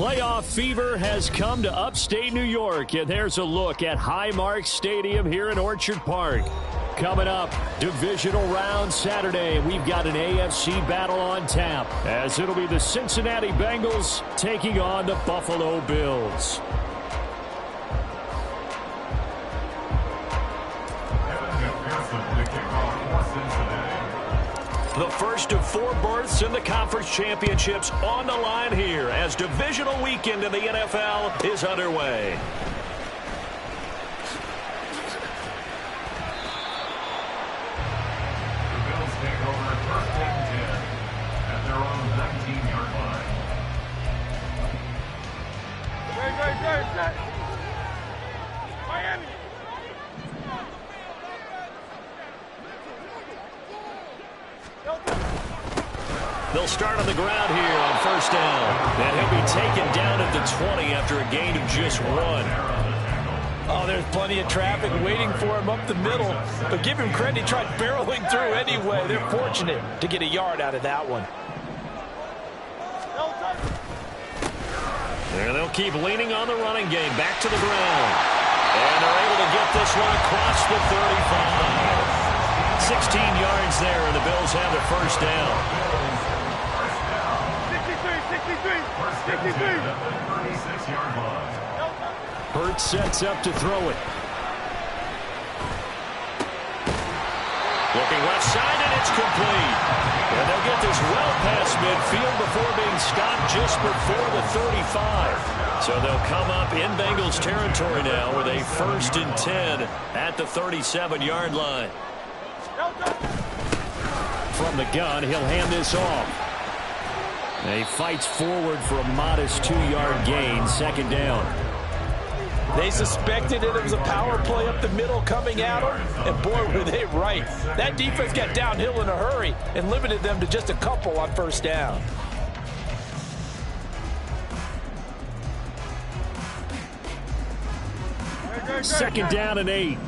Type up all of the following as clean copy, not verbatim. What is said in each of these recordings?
Playoff fever has come to upstate New York, and there's a look at Highmark Stadium here in Orchard Park. Coming up, divisional round Saturday, we've got an AFC battle on tap, as it'll be the Cincinnati Bengals taking on the Buffalo Bills. The first of 4 berths in the conference championships on the line here as divisional weekend in the NFL is underway. The Bills take over first and 10 at their own 19-yard line. Great. Miami. They'll start on the ground here on first down. And he'll be taken down at the 20 after a gain of just 1. Oh, there's plenty of traffic waiting for him up the middle. But give him credit, he tried barreling through anyway. They're fortunate to get a yard out of that one. And they'll keep leaning on the running game. Back to the ground. And they're able to get this one across the 35. 16 yards there, and the Bills have their first down. 63. 36-yard line. Hurts sets up to throw it. Looking left side, and it's complete. And they'll get this well past midfield before being stopped just before the 35. So they'll come up in Bengals territory now with a 1st and 10 at the 37-yard line. From the gun, he'll hand this off. And he fights forward for a modest 2-yard gain, second down. They suspected it was a power play up the middle coming at them, and boy, were they right. That defense got downhill in a hurry and limited them to just a couple on first down. Second down and 8.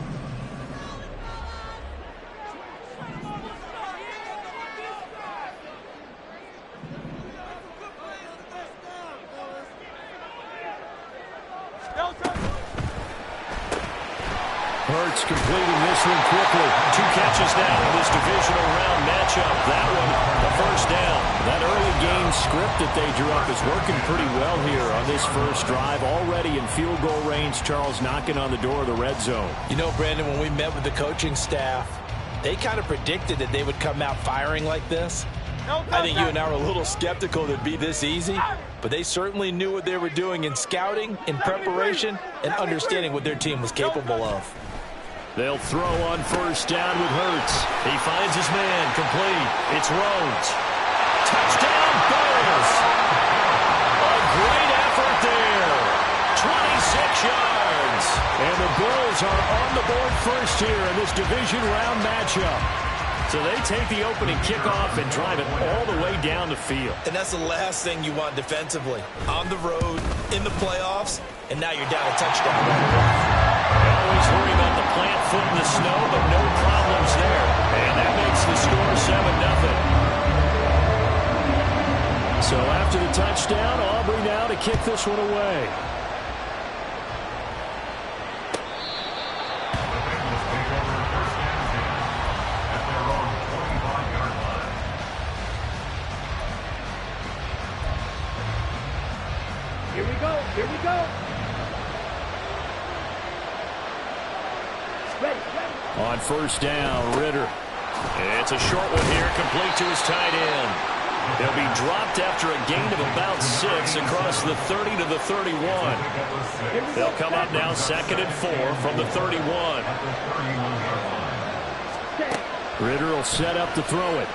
Hurts completing this one quickly. 2 catches now in this divisional round matchup. That one, the first down. That early game script that they drew up is working pretty well here on this first drive. Already in field goal range, Charles knocking on the door of the red zone. You know, Brandon, when we met with the coaching staff, they kind of predicted that they would come out firing like this. I think you and I were a little skeptical that it'd be this easy, but they certainly knew what they were doing in scouting, in preparation, and understanding what their team was capable of. They'll throw on first down with Hurts. He finds his man, complete. It's Rhodes. Touchdown, Bills! A great effort there. 26 yards. And the Bills are on the board first here in this division round matchup. So they take the opening kickoff and drive it all the way down the field. And that's the last thing you want defensively. On the road, in the playoffs, and now you're down a touchdown. They always worry about the plant foot in the snow, but no problems there. And that makes the score 7-0. So after the touchdown, Aubrey now to kick this one away. Here we go. Ready. On first down, Ritter. It's a short one here, complete to his tight end. He'll be dropped after a gain of about 6 across the 30 to the 31. They'll come up now 2nd and 4 from the 31. Ritter will set up to throw it.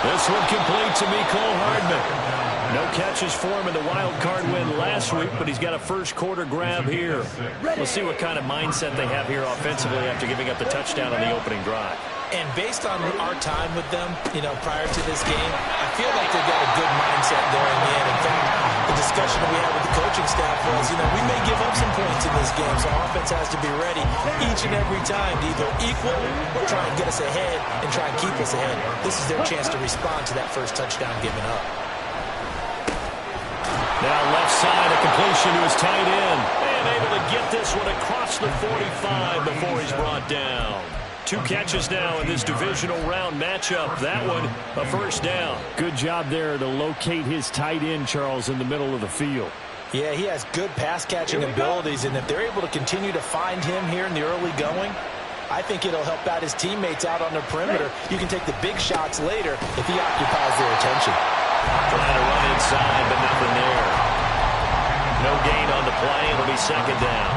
This one complete to Mecole Hardman. No catches for him in the wild card win last week, but he's got a first quarter grab here. We'll see what kind of mindset they have here offensively after giving up the touchdown on the opening drive. And based on our time with them, you know, prior to this game, I feel like they've got a good mindset going in. In fact, the discussion that we had with the coaching staff was, you know, we may give up some points in this game, so offense has to be ready each and every time to either equal or try and get us ahead and try and keep us ahead. This is their chance to respond to that first touchdown given up. Now left side, a completion to his tight end. And able to get this one across the 45 before he's brought down. 2 catches now in this divisional round matchup. That one, a first down. Good job there to locate his tight end, Charles, in the middle of the field. Yeah, he has good pass-catching abilities, and if they're able to continue to find him here in the early going, I think it'll help out his teammates out on the perimeter. You can take the big shots later if he occupies their attention. Trying to run inside, but nothing there. No gain on the play. It'll be second down.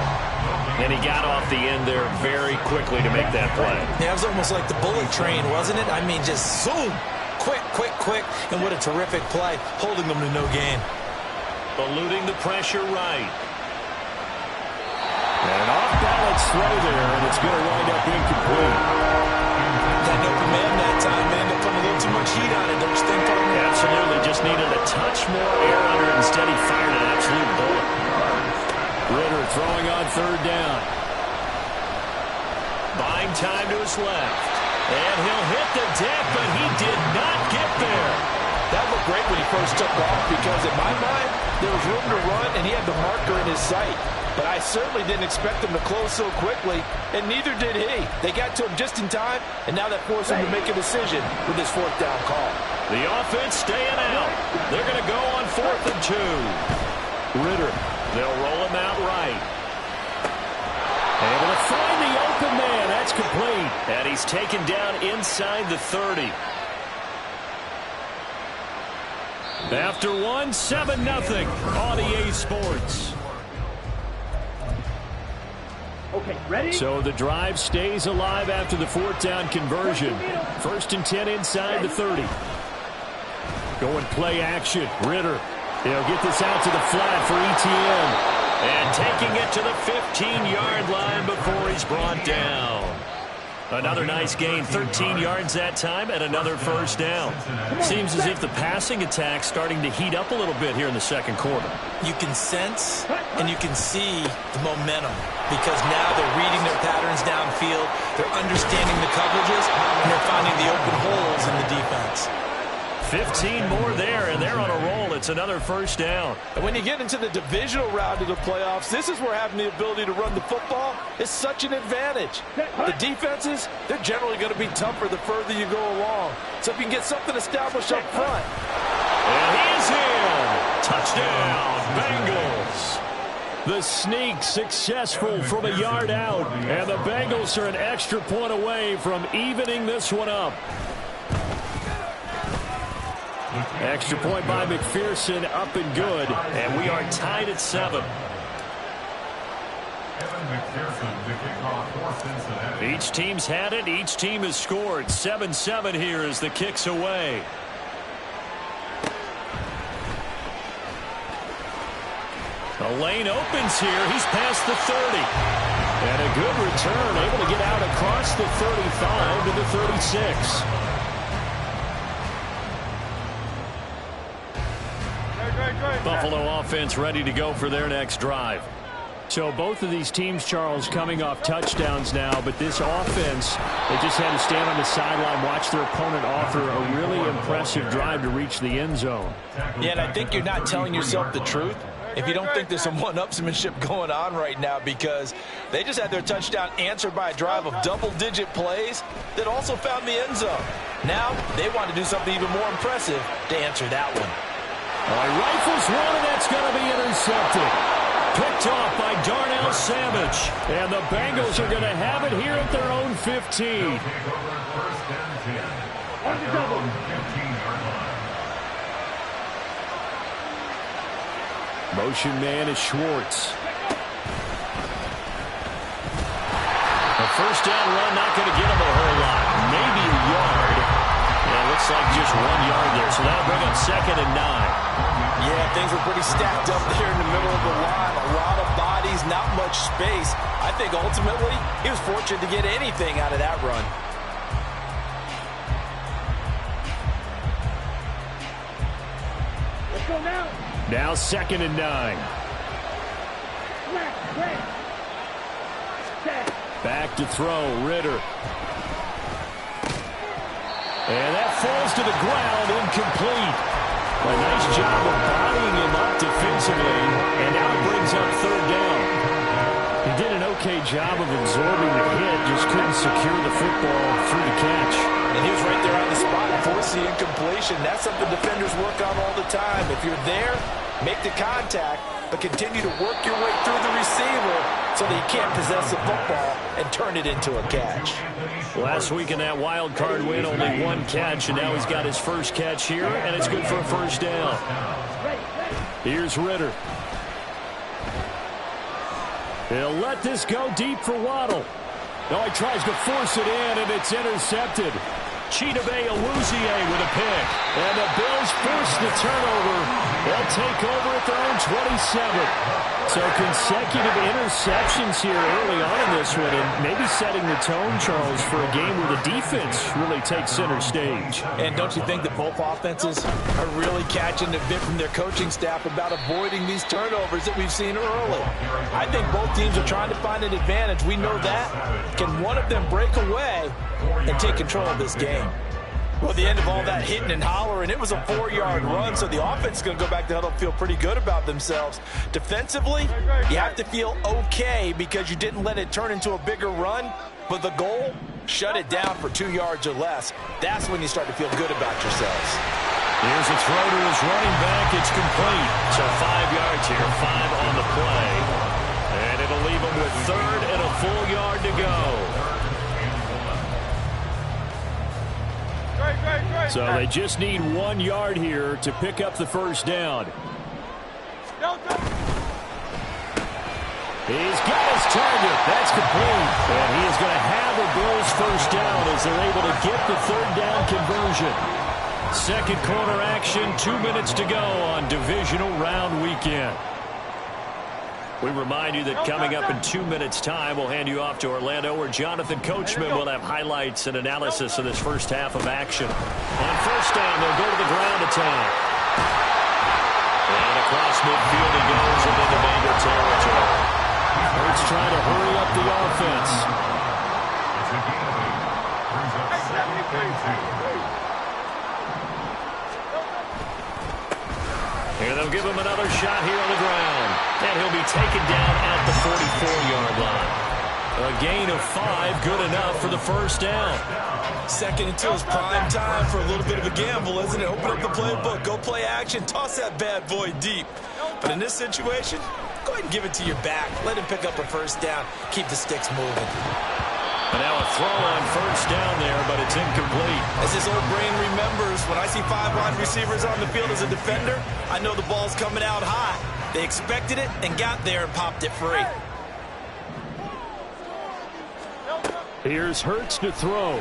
And he got off the end there very quickly to make that play. Yeah, it was almost like the bullet train, wasn't it? I mean, just zoom. Quick, quick, quick. And what a terrific play, holding them to no gain. Eluding the pressure right. And an off-balance throw there, and it's going to wind up incomplete. That open man that time ended up putting a little too much heat on it, don't you think, partner? Absolutely. Just needed a touch more air under it. Instead, he fired an absolute bullet. Ritter throwing on third down. Buying time to his left. And he'll hit the deck, but he did not get there. That looked great when he first took off because, in my mind, there was room to run, and he had the marker in his sight. But I certainly didn't expect him to close so quickly, and neither did he. They got to him just in time, and now that forced him to make a decision with his fourth down call. The offense staying out. They're going to go on 4th and 2. Ritter, they'll roll him out right. Able to find the open man. That's complete. And he's taken down inside the 30. After 1, 7-0 on EA Sports. Okay, ready? So the drive stays alive after the 4th down conversion. 1st and 10 inside the 30. Going play action. Ritter. He'll get this out to the flat for ETN. And taking it to the 15-yard line before he's brought down. Another nice gain, 13 yards that time, and another first down. Seems as if the passing attack's starting to heat up a little bit here in the second quarter. You can sense and you can see the momentum because now they're reading their patterns downfield, they're understanding the coverages, and they're finding the open holes in the defense. 15 more there, and they're on a roll. It's another first down. And when you get into the divisional round of the playoffs, this is where having the ability to run the football is such an advantage. The defenses, they're generally going to be tougher the further you go along. So if you can get something established up front. And he's in. Touchdown, Bengals. The sneak successful from a yard out. And the Bengals are an extra point away from evening this one up. Extra point by McPherson, up and good. And we are tied at 7. Each team's had it. Each team has scored. 7-7 here as the kick's away. A lane opens here. He's past the 30. And a good return, able to get out across the 35 to the 36. Buffalo offense ready to go for their next drive. So both of these teams, Charles, coming off touchdowns now, but this offense, they just had to stand on the sideline, watch their opponent offer a really impressive drive to reach the end zone. Yeah, and I think you're not telling yourself the truth if you don't think there's some one-upsmanship going on right now, because they just had their touchdown answered by a drive of double-digit plays that also found the end zone. Now they want to do something even more impressive to answer that one. Rifles one, and that's going to be intercepted. Picked off by Darnell Savage. And the Bengals are going to have it here at their own 15. Motion man is Schwartz. A first down run, not going to get him a whole lot. Maybe a yard. Yeah, looks like just 1 yard there. So that'll bring up 2nd and 9. Yeah, things were pretty stacked up there in the middle of the line. A lot of bodies, not much space. I think ultimately he was fortunate to get anything out of that run. Let's go now. Now 2nd and 9. Back to throw, Ritter. And that falls to the ground, incomplete. A nice job of bodying him up defensively, and now it brings up third down. He did an okay job of absorbing the hit, just couldn't secure the football through the catch. And he was right there on the spot and forced the incompletion. That's something defenders work on all the time. If you're there, make the contact, but continue to work your way through the receiver so that you can't possess the football and turn it into a catch. Last week in that wild card win, only one catch, and now he's got his first catch here, and it's good for a first down. Here's Ritter. He'll let this go deep for Waddle. No, he tries to force it in, and it's intercepted. Chidobe Awuzie with a pick. And the Bills force the turnover. They'll take over at their own 27. So consecutive interceptions here early on in this one, and maybe setting the tone, Charles, for a game where the defense really takes center stage. And don't you think that both offenses are really catching the bit from their coaching staff about avoiding these turnovers that we've seen early? I think both teams are trying to find an advantage. We know that. Can one of them break away and take control of this game? Well, the end of all that hitting and hollering, it was a 4-yard run, so the offense is going to go back to huddle and feel pretty good about themselves. Defensively, you have to feel okay because you didn't let it turn into a bigger run, but the goal, shut it down for 2 yards or less. That's when you start to feel good about yourselves. Here's a throw to his running back. It's complete. So 5 yards here, 5 on the play. And it'll leave him with third and a full yard to go. So they just need 1 yard here to pick up the first down. He's got his target. That's complete. And he is going to have a Bills first down as they're able to get the third down conversion. Second quarter action, 2 minutes to go on divisional round weekend. We remind you that coming up in 2 minutes' time, we'll hand you off to Orlando, where Jonathan Coachman will have highlights and analysis of this first half of action. On first down, they'll go to the ground attack. And across midfield he goes into the Bengal territory. Hurts trying to hurry up the offense. And they'll give him another shot here on the ground. And he'll be taken down at the 44-yard line. A gain of 5, good enough for the first down. Second until it's prime time for a little bit of a gamble, isn't it? Open up the playbook, go play action, toss that bad boy deep. But in this situation, go ahead and give it to your back. Let him pick up a first down. Keep the sticks moving. And now a throw on first down there, but it's incomplete. As his old brain remembers, when I see 5 wide receivers on the field as a defender, I know the ball's coming out high. They expected it and got there and popped it free. Here's Hurts to throw.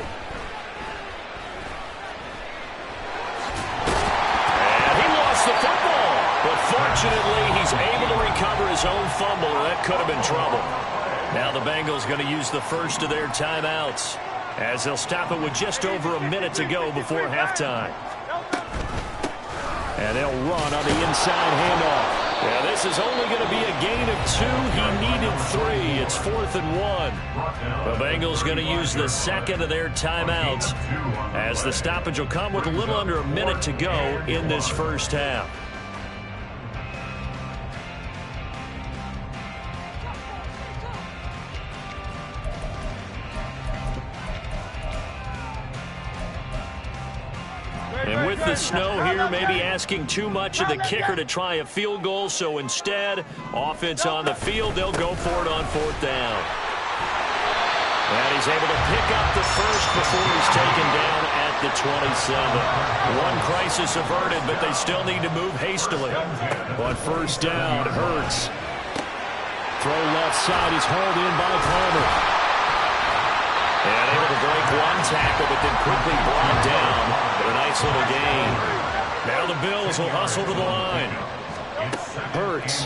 And he lost the football. But fortunately, he's able to recover his own fumble, or that could have been trouble. Now the Bengals going to use the first of their timeouts, as they'll stop it with just over a minute to go before halftime. And they'll run on the inside handoff. Yeah, this is only going to be a gain of 2. He needed 3. It's 4th and 1. The Bengals going to use the second of their timeouts, as the stoppage will come with a little under a minute to go in this first half. And with the snow here, maybe asking too much of the kicker to try a field goal. So instead, offense on the field, they'll go for it on 4th down. And he's able to pick up the first before he's taken down at the 27. One crisis averted, but they still need to move hastily. On first down, Hurts. Throw left side is hauled in by Palmer. And able to break one tackle, but then quickly brought down for a nice little gain. Now the Bills will hustle to the line. Hurts.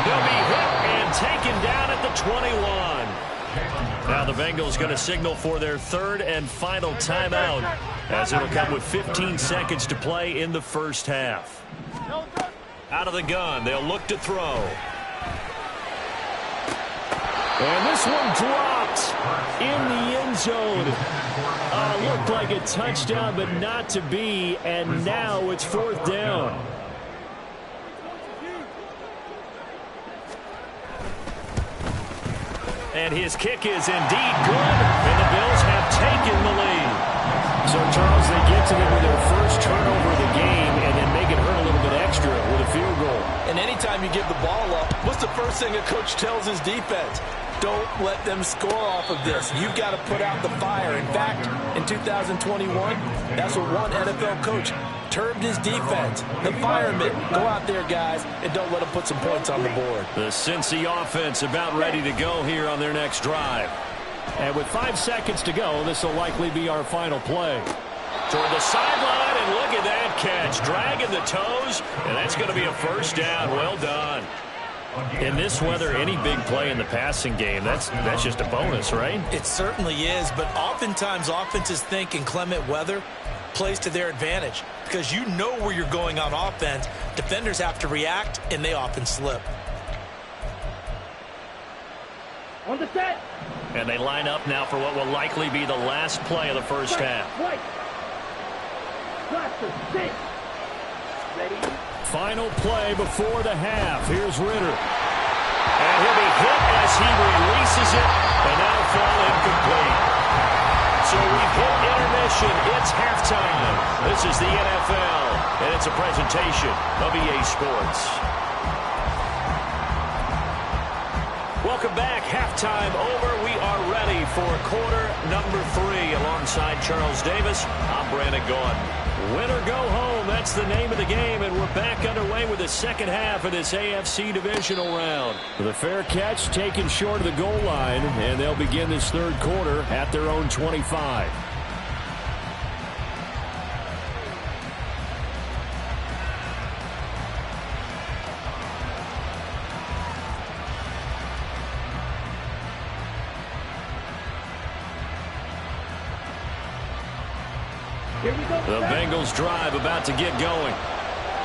He'll be hit and taken down at the 21. Now the Bengals going to signal for their third and final timeout, as it'll come with 15 seconds to play in the first half. Out of the gun, they'll look to throw. And this one dropped in the end zone. Looked like a touchdown, but not to be, and now it's 4th down. And his kick is indeed good, and the Bills have taken the lead. So, Charles, they get to them with their first turnover of the game and then make it hurt a little bit extra with a field goal. And anytime you give the ball up, what's the first thing a coach tells his defense? Don't let them score off of this. You've got to put out the fire. In fact, in 2021, that's what one NFL coach termed his defense. The firemen. Go out there, guys, and don't let them put some points on the board. The Cincy offense about ready to go here on their next drive. And with 5 seconds to go, this will likely be our final play. Toward the sideline, and look at that catch. Dragging the toes, and that's going to be a first down. Well done. In this weather, any big play in the passing game, that's just a bonus, right? It certainly is, but oftentimes offenses think inclement weather plays to their advantage because you know where you're going on offense. Defenders have to react, and they often slip. On the set. And they line up now for what will likely be the last play of the first half. Right. Blaster, six. Ready. Final play before the half. Here's Ritter. And he'll be hit as he releases it, and now fall incomplete. So we've hit intermission. It's halftime. This is the NFL, and it's a presentation of EA Sports. Welcome back. Halftime over. We are ready for quarter number 3. Alongside Charles Davis, I'm Brandon Gaudin. Win or go home, that's the name of the game, and we're back underway with the second half of this AFC divisional round. The fair catch taken short of the goal line, and they'll begin this third quarter at their own 25. The Bengals drive about to get going.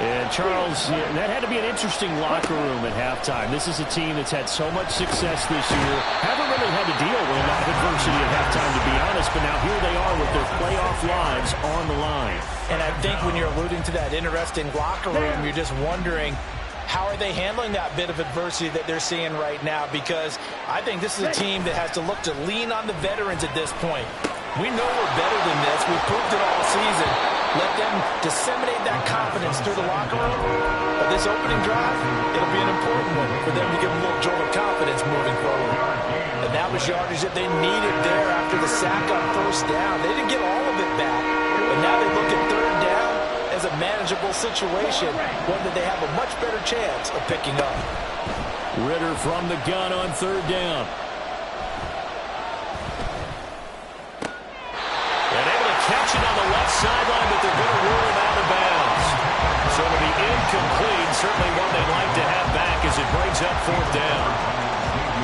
And, Charles, that had to be an interesting locker room at halftime. This is a team that's had so much success this year. Haven't really had to deal with a lot of adversity at halftime, to be honest. But now here they are with their playoff lives on the line. And I think when you're alluding to that interesting locker room, you're just wondering, how are they handling that bit of adversity that they're seeing right now? Because I think this is a team that has to look to lean on the veterans at this point. We know we're better than this. We've proved it all season. Let them disseminate that confidence through the locker room. But this opening drive, it'll be an important one for them to give them a little jolt of confidence moving forward. And that was yardage that they needed there after the sack on first down. They didn't get all of it back. But now they look at third down as a manageable situation, one that they have a much better chance of picking up. Ritter from the gun on third down. Catch it on the left sideline, but they're going to rule him out of bounds. So it'll be incomplete. Certainly one they'd like to have back as it brings up fourth down.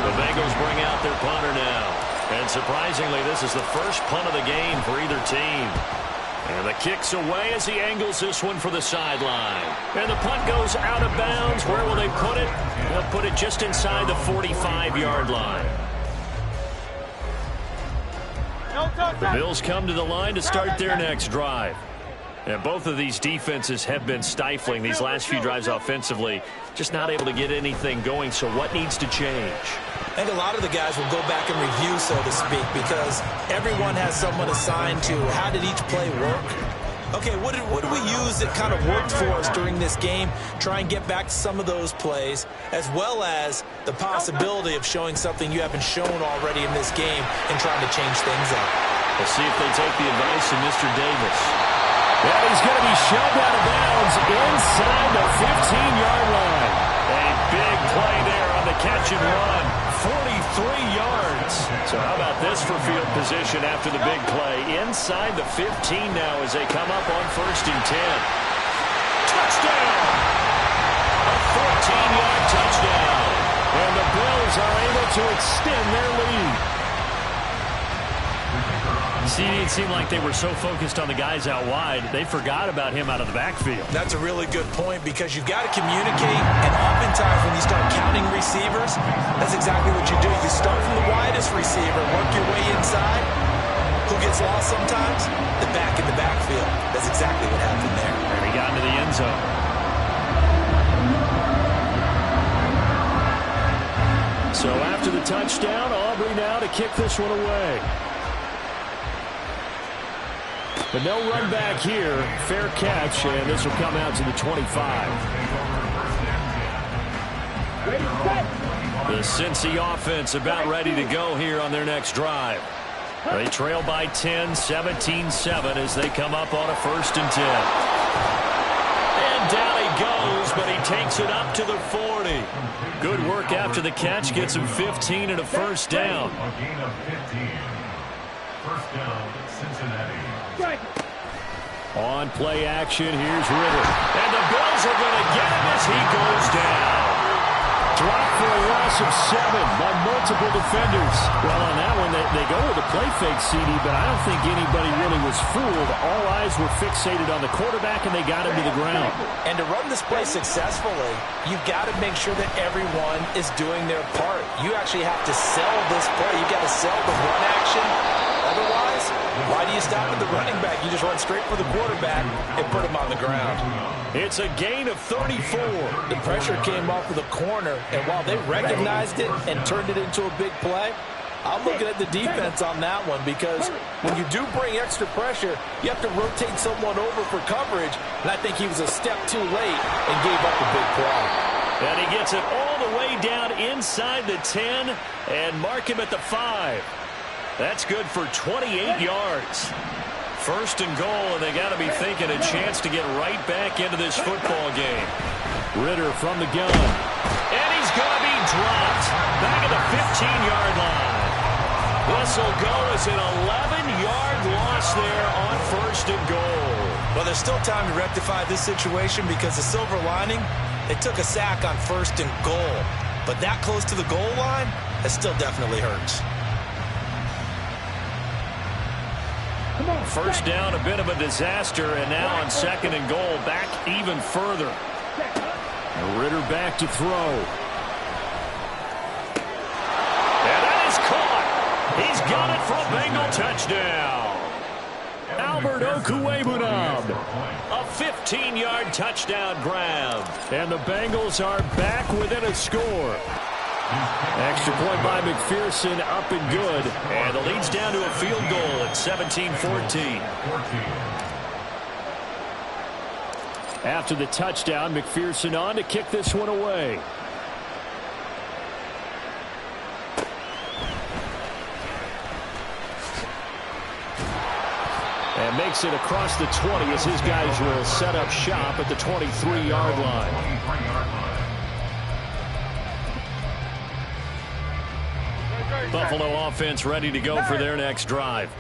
The Bengals bring out their punter now. And surprisingly, this is the first punt of the game for either team. And the kick's away as he angles this one for the sideline. And the punt goes out of bounds. Where will they put it? They'll put it just inside the 45-yard line. The Bills come to the line to start their next drive. And both of these defenses have been stifling these last few drives offensively. Just not able to get anything going, so what needs to change? I think a lot of the guys will go back and review, so to speak, because everyone has someone assigned to how did each play work. Okay, what did we use that kind of worked for us during this game? Try and get back to some of those plays, as well as the possibility of showing something you haven't shown already in this game and trying to change things up. We'll see if they take the advice of Mr. Davis. And he's going to be shoved out of bounds inside the 15-yard line. A big play there on the catch and run. 43 yards. So how about this for field position after the big play? Inside the 15 now as they come up on 1st and 10. Touchdown! A 14-yard touchdown. And the Bills are able to extend their lead. See, it seemed like they were so focused on the guys out wide, they forgot about him out of the backfield. That's a really good point because you've got to communicate, and oftentimes when you start counting receivers, that's exactly what you do. You start from the widest receiver, work your way inside, Who gets lost sometimes? The back in the backfield. That's exactly what happened there. And he got into the end zone. So after the touchdown, Aubrey now to kick this one away. But no run back here. Fair catch, and this will come out to the 25. The Cincy offense about ready to go here on their next drive. They trail by 10, 17-7 as they come up on a 1st and 10. And down he goes, but he takes it up to the 40. Good work after the catch. Gets him 15 and a 1st down. A gain of 15. 1st down, Cincinnati. On play action, here's Ritter. And the Bills are going to get him as he goes down. Dropped for a loss of 7 by multiple defenders. Well, on that one, they go with a play fake, CD, but I don't think anybody really was fooled. All eyes were fixated on the quarterback, and they got him to the ground. And to run this play successfully, you've got to make sure that everyone is doing their part. You actually have to sell this play. You've got to sell the run action. Otherwise, why do you stop at the running back? You just run straight for the quarterback and put him on the ground. It's a gain of 34. The pressure came off of the corner, and while they recognized it and turned it into a big play, I'm looking at the defense on that one, because when you do bring extra pressure, you have to rotate someone over for coverage, and I think he was a step too late and gave up a big play. And he gets it all the way down inside the 10 and mark him at the 5. That's good for 28 yards. 1st and goal, and they got to be thinking a chance to get right back into this football game. Ritter from the gun. And he's going to be dropped back at the 15-yard line. This will go as an 11-yard loss there on 1st and goal. Well, there's still time to rectify this situation, because the silver lining, they took a sack on 1st and goal. But that close to the goal line, that still definitely hurts. 1st down, a bit of a disaster, and now on 2nd and goal, back even further. Ritter back to throw. And that is caught. He's got it for a Bengal touchdown. Albert Okwuegbunam, a 15-yard touchdown grab. And the Bengals are back within a score. Extra point by McPherson, up and good. And the lead's down to a field goal at 17-14. After the touchdown, McPherson on to kick this one away. And makes it across the 20 as his guys will set up shop at the 23-yard line. Buffalo offense ready to go for their next drive.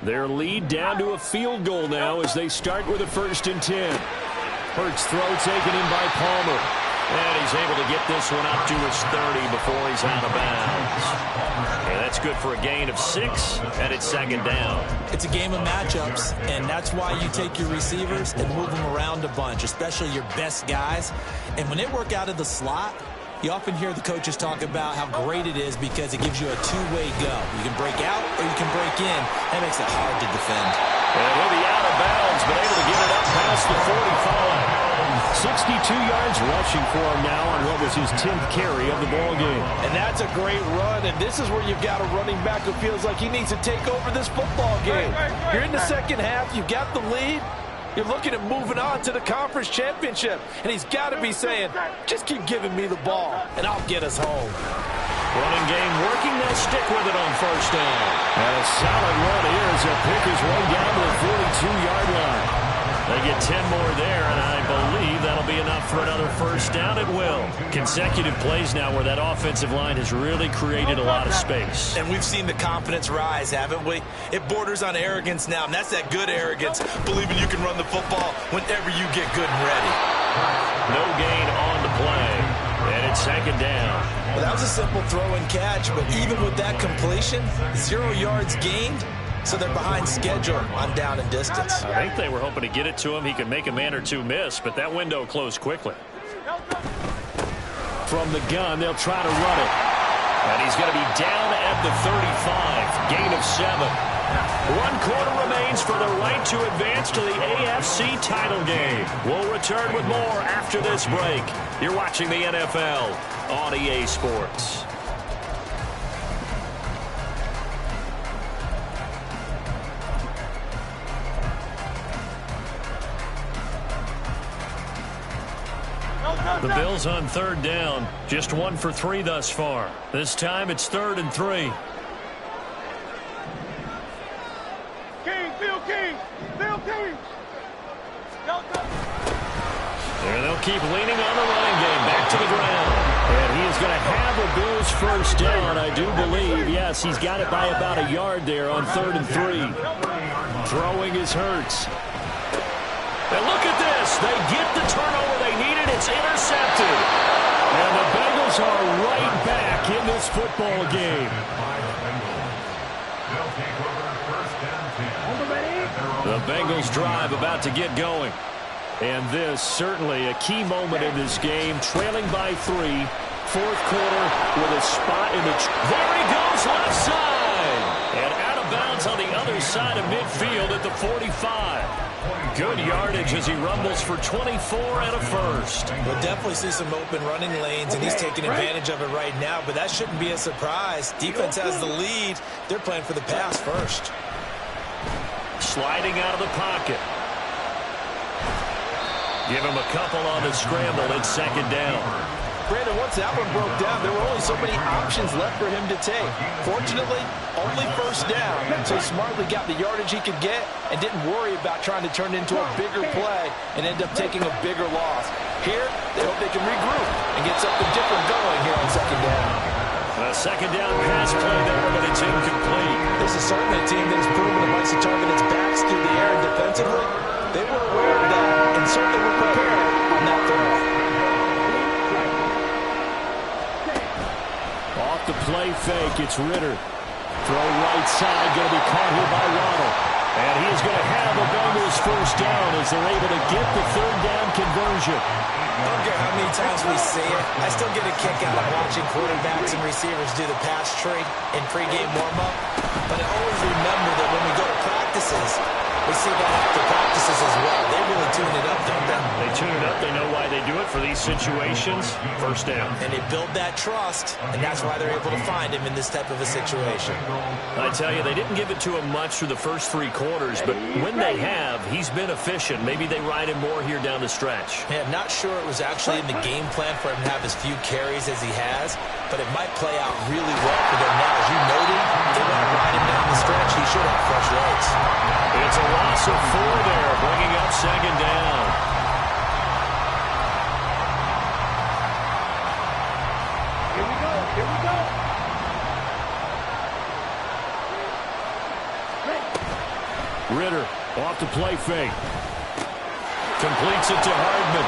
Their lead down to a field goal now as they start with a 1st and 10. Hurts throw taken in by Palmer. And he's able to get this one up to his 30 before he's out of bounds. And that's good for a gain of 6, and it's 2nd down. It's a game of matchups, and that's why you take your receivers and move them around a bunch, especially your best guys. And when they work out of the slot, you often hear the coaches talk about how great it is because it gives you a two-way go. You can break out or you can break in. That makes it hard to defend. And he'll be out of bounds, but able to get it up past the 45. 62 yards rushing for him now on what was his 10th carry of the ball game. And that's a great run, and this is where you've got a running back who feels like he needs to take over this football game. You're in the 2nd half, you've got the lead. You're looking at moving on to the conference championship. And he's got to be saying, just keep giving me the ball, and I'll get us home. Running game working. They'll stick with it on 1st down. And a solid run here as they'll pick his way down to the 42-yard line. They get 10 more there, and I believe that'll be enough for another 1st down. It will. Consecutive plays now where that offensive line has really created a lot of space. And we've seen the confidence rise, haven't we? It borders on arrogance now, and that's that good arrogance, believing you can run the football whenever you get good and ready. No gain on the play, and it's 2nd down. Well, that was a simple throw and catch, but even with that completion, 0 yards gained. So they're behind schedule on down and distance. I think they were hoping to get it to him. He could make a man or two miss, but that window closed quickly. From the gun, they'll try to run it. And he's going to be down at the 35. Gain of 7. 1 quarter remains for the right to advance to the AFC title game. We'll return with more after this break. You're watching the NFL on EA Sports. The Bills on 3rd down. Just 1 for 3 thus far. This time it's 3rd and 3. And they'll keep leaning on the running game. Back to the ground. And he is going to have a Bills first down, I do believe. Yes, he's got it by about a yard there on 3rd and 3. Throwing is Hurts. And look at this. They get the turnover they needed. It's intercepted. And the Bengals are right back in this football game. The Bengals drive about to get going. And this certainly a key moment in this game. Trailing by 3. 4th quarter with a spot in the... There he goes, left side. And out of bounds on the other side of midfield at the 45. Good yardage as he rumbles for 24 and a first. We'll definitely see some open running lanes, and he's taking advantage of it right now, but that shouldn't be a surprise. Defense has the lead. They're playing for the pass first. Sliding out of the pocket. Give him a couple on the scramble. It's 2nd down. Brandon, once that one broke down, there were only so many options left for him to take. Fortunately, only first down, so he smartly got the yardage he could get and didn't worry about trying to turn it into a bigger play and end up taking a bigger loss. Here, they hope they can regroup and get something different going here on 2nd down. A 2nd down pass play there, but it's incomplete. This is certainly a team that has proven it likes to target its backs through the air and defensively. They were aware of that and certainly were prepared on that throw. Off the play fake, it's Ritter. Throw right side, going to be caught here by Waddle. And he is going to have a Bengals first down as they're able to get the 3rd down conversion. I don't care how many times we see it. I still get a kick out of watching quarterbacks and receivers do the pass tree in pregame warm-up. But I always remember that when we go to practices, we see that after practices as well. They really tune it up, don't they? They tune it up. They know why they do it for these situations. First down. And they build that trust, and that's why they're able to find him in this type of a situation. I tell you, they didn't give it to him much through the first 3 quarters, but when they have, he's been efficient. Maybe they ride him more here down the stretch. Yeah, not sure it was actually in the game plan for him to have as few carries as he has, but it might play out really well for them now. As you noted, they want to ride him down the stretch. He should have fresh legs. It's a loss of 4 there, bringing up 2nd down. Here we go. Here we go. Ritter off the play fake. Completes it to Hardman.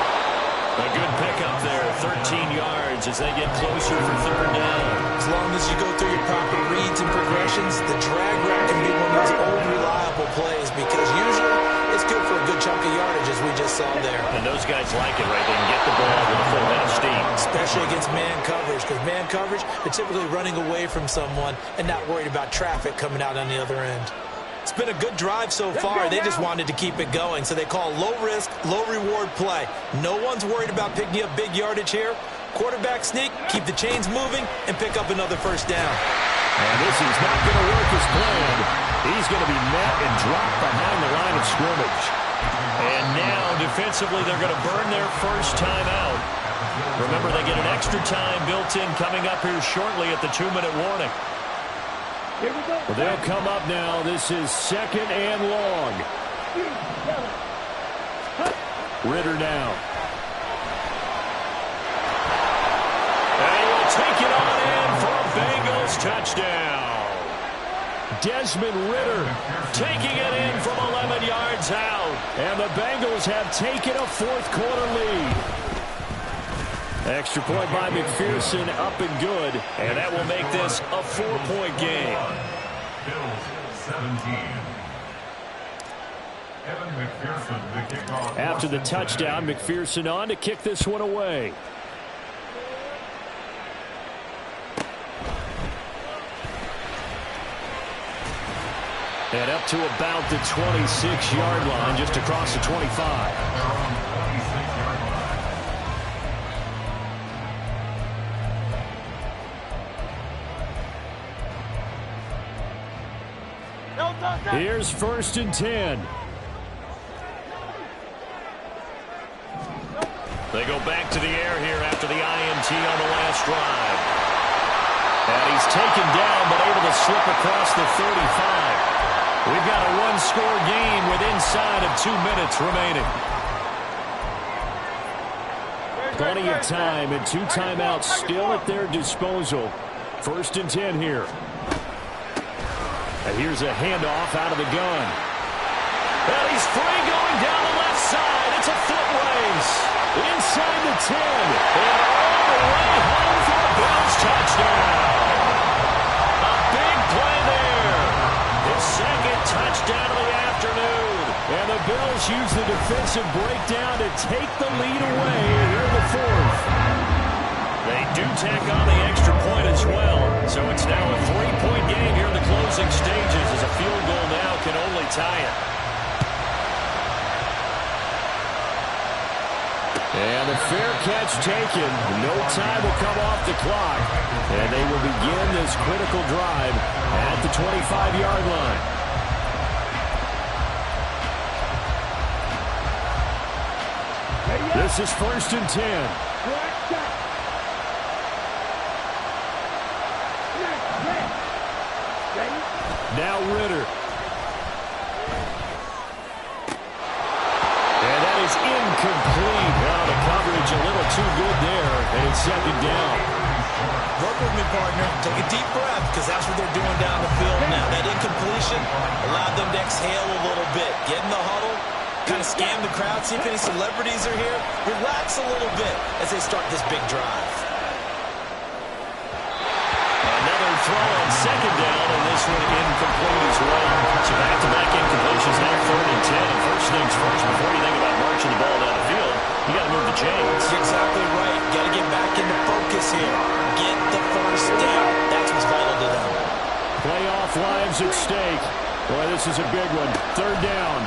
A good pickup there, 13 yards as they get closer for 3rd down. As long as you go through your proper reads and progressions, the drag route can be one of those old reliable plays because usually it's good for a good chunk of yardage as we just saw there. And those guys like it, right? They can get the ball with a full head of steam. Especially against man coverage, because man coverage, they're typically running away from someone and not worried about traffic coming out on the other end. It's been a good drive so far. They just wanted to keep it going, so they call low-risk, low-reward play. No one's worried about picking up big yardage here. Quarterback sneak, keep the chains moving, and pick up another first down. And this is not going to work as planned. He's going to be met and dropped behind the line of scrimmage. And now, defensively, they're going to burn their first time out. Remember, they get an extra time built in coming up here shortly at the 2-minute warning. Here we go. Well, they'll come up now. This is 2nd and long. Ritter now. And he will take it on in for a Bengals touchdown. Desmond Ritter Taking it in from 11 yards out. and the Bengals have taken a 4th quarter lead. Extra point by McPherson, up and good. And that will make this a 4-point game. Bills 17. Evan McPherson, the kickoff. After the touchdown, McPherson on to kick this one away. And up to about the 26-yard line, just across the 25. Here's 1st and 10. They go back to the air here after the INT on the last drive. And he's taken down but able to slip across the 35. We've got a one-score game with inside of 2 minutes remaining. Plenty of time and 2 timeouts still at their disposal. 1st and 10 here. And here's a handoff out of the gun. And he's free going down the left side. It's a foot race. Inside the 10. And all the way home for a Bills touchdown. A big play there. His 2nd touchdown of the afternoon. And the Bills use the defensive breakdown to take the lead away here in the 4th. They do tack on the extra point as well. So it's now a 3-point game here in the closing stages as a field goal now can only tie it. And the fair catch taken. No time will come off the clock. And they will begin this critical drive at the 25-yard line. This is 1st and 10. Now Ritter. And that is incomplete. Now the coverage a little too good there. And it's 2nd down. Work with me, partner. Take a deep breath, because that's what they're doing down the field now. That incompletion allowed them to exhale a little bit. Get in the huddle, kind of scan the crowd, see if any celebrities are here. Relax a little bit as they start this big drive. Another throw on 2nd down, and this one incomplete as well. So back-to-back incompletions, now 3rd and 10. And first things first, before you think about marching the ball down the field, you got to move the chains. You're exactly right. Got to get back into focus here. Get the first down. That's what's vital to them. Playoff lives at stake. Boy, this is a big one. 3rd down.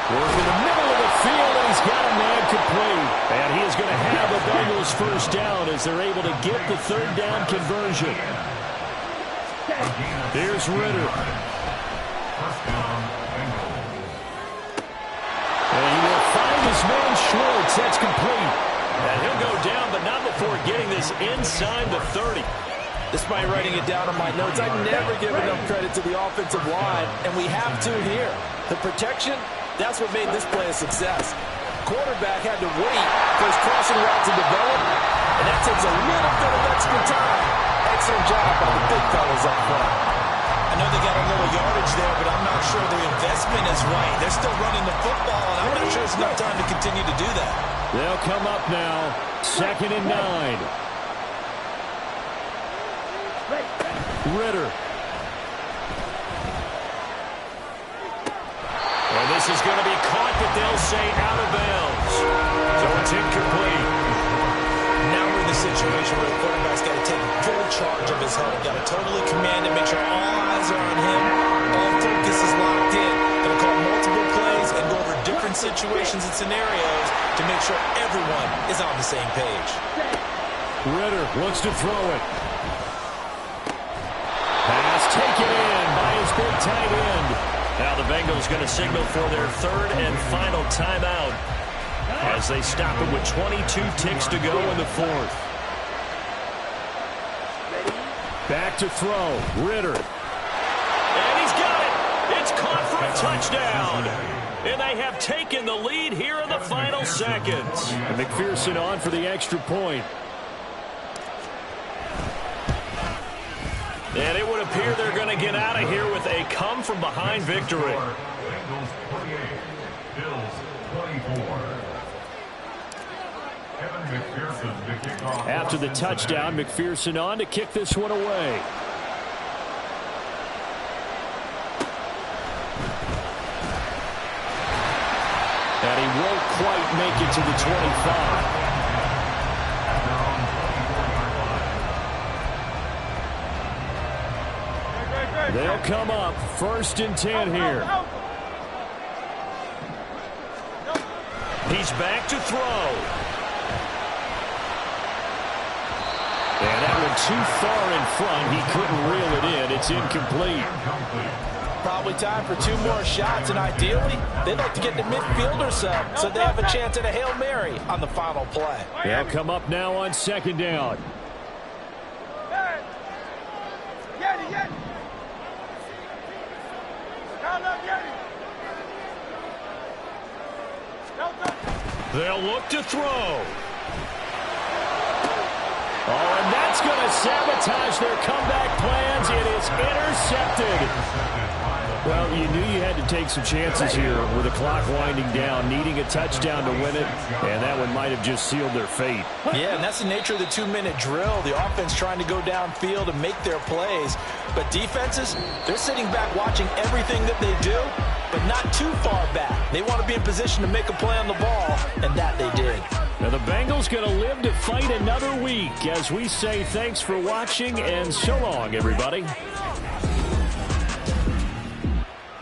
Work in the middle of the field, and he's got a man complete. And he is going to have the Bengals first down as they're able to get the 3rd down conversion. Here's Ritter. And he will find his man Schwartz. That's complete. And he'll go down, but not before getting this inside the 30. Despite writing it down on my notes, I never give enough credit to the offensive line, and we have to here. The protection, that's what made this play a success. Quarterback had to wait for his crossing route to develop, and that takes a little bit of extra time. Excellent job by the big fellas up front. I know they got a little yardage there, but I'm not sure the investment is right. They're still running the football, and I'm not sure it's enough time to continue to do that. They'll come up now, 2nd and 9. Ritter. And this is going to be caught, but they'll say out of bounds. So it's incomplete. Now we're in the situation where the quarterback's got to take full charge of his huddle. Got to totally command it, make sure all eyes are on him. All focus is locked in. Going to call multiple plays and go over different situations and scenarios to make sure everyone is on the same page. Ritter wants to throw it. Pass taken in by his big tight end. Now the Bengals going to signal for their 3rd and final timeout as they stop it with 22 ticks to go in the 4th. Back to throw. Ritter. And he's got it. It's caught for a touchdown. And they have taken the lead here in the final seconds. And McPherson on for the extra point. And it would appear they're going to get out of here with a come-from-behind victory. Bengals 28, Bills 24. Kevin McPherson to kick off. After the touchdown, McPherson on to kick this one away. And he won't quite make it to the 25. They'll come up 1st and 10 here. He's back to throw. And that one too far in front. He couldn't reel it in. It's incomplete. Probably time for 2 more shots, and ideally, they'd like to get the midfielder so they have a chance at a Hail Mary on the final play. They'll come up now on 2nd down. They'll look to throw. Oh, and that's going to sabotage their comeback plans. It is intercepted. Well, you knew you had to take some chances here with the clock winding down, needing a touchdown to win it, and that one might have just sealed their fate. Yeah, and that's the nature of the 2-minute drill. The offense trying to go downfield and make their plays. But defenses, they're sitting back watching everything that they do, but not too far back. They want to be in position to make a play on the ball, and that they did. Now the Bengals going to live to fight another week as we say thanks for watching and so long, everybody.